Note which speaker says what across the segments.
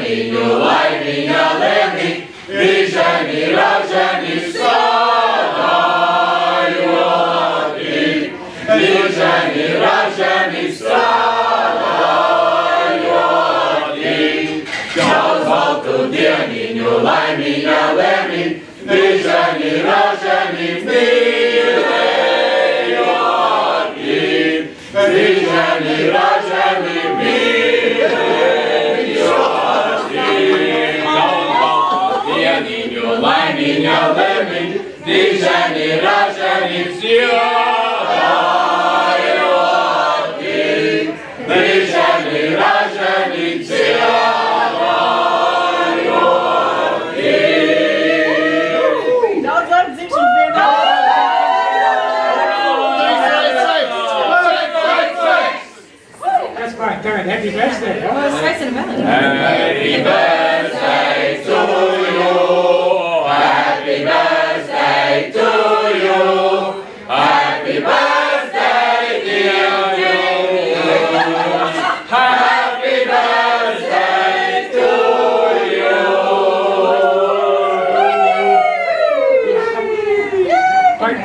Speaker 1: dieniņu laimīga lēni, rīženi, raženi, strādājoti. Rīženi, raženi, strādājoti. Daudz baltu dieniņu laimīga lēni, rīženi, raženi, mīlējoti. Rīženi, raženi, mīlējoti. Daudz baltu dieniņu laimīga lēni, rīženi, raženi, dziedājoti. Rīženi, raženi, dziedājoti.
Speaker 2: Daudz labu dzimšanas dienu!
Speaker 3: That's fine. Turn. Happy birthday.
Speaker 1: Happy birthday to you. Happy birthday to you. Happy birthday, dear you. Happy birthday to you.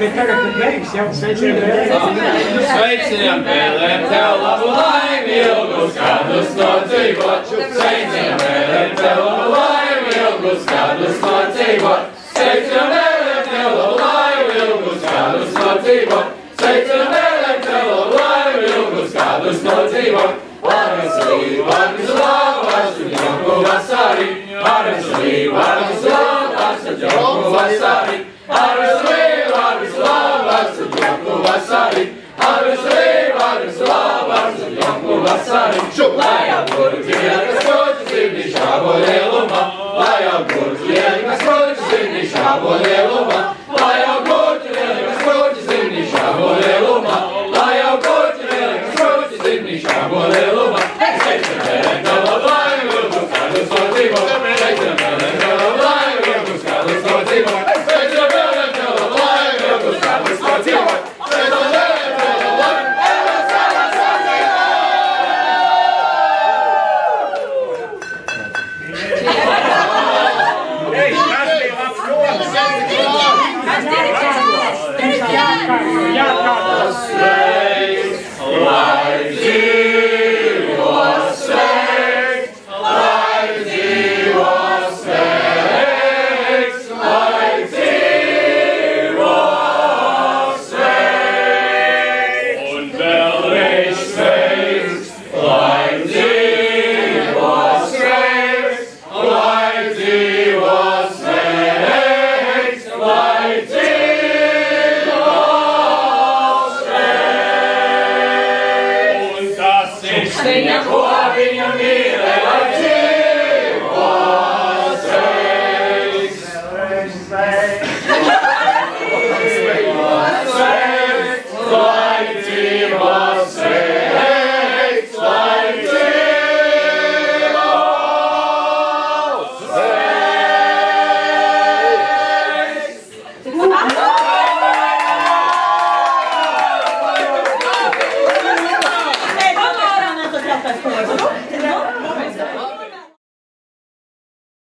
Speaker 3: Tagad beigas jau sveiciem vēlēm.
Speaker 1: Sveiciem vēlēm tev labu laimi, ilgus gadus no dzīvot. Sveiciem vēlēm tev labu laimi, ilgus gadus no dzīvot. Sveiciem vēlēm tev labu laimi, ilgus gadus no dzīvot. Sveiciem vēlēm tev labu laimi, ilgus gadus no dzīvot. Varas līv, varas labas, un jauku vasari. Varas līv, varas labas, un jauku vasari. Varas līv, varas labas, un jauku vasari. Varas līv, varas labas, un jauku vasari. Lai apgurk lieka skoķi zirni šābo lielumā. Lai apgurk lieka skoķi zirni šābo lielumā. Lai apgurk lieka skoķi zirni šābo lielumā. Lai apgurk lieka skoķi zirni šābo lielumā. Sveicam vēlēm tev labu laimi, ilgus gadus no dzīvot. Sveicam vēlēm tev labu laimi, ilgus gadus no dzīvot. Sveicam vēlēm tev labu laimi, ilgus gadus no dzīvot. Sveicam vēlēm tev labu laimi, ilgus gadus no Viņa, ko viņa mīlē, lai dzīvo sveiks. Lai dzīvo sveiks, lai dzīvo sveiks.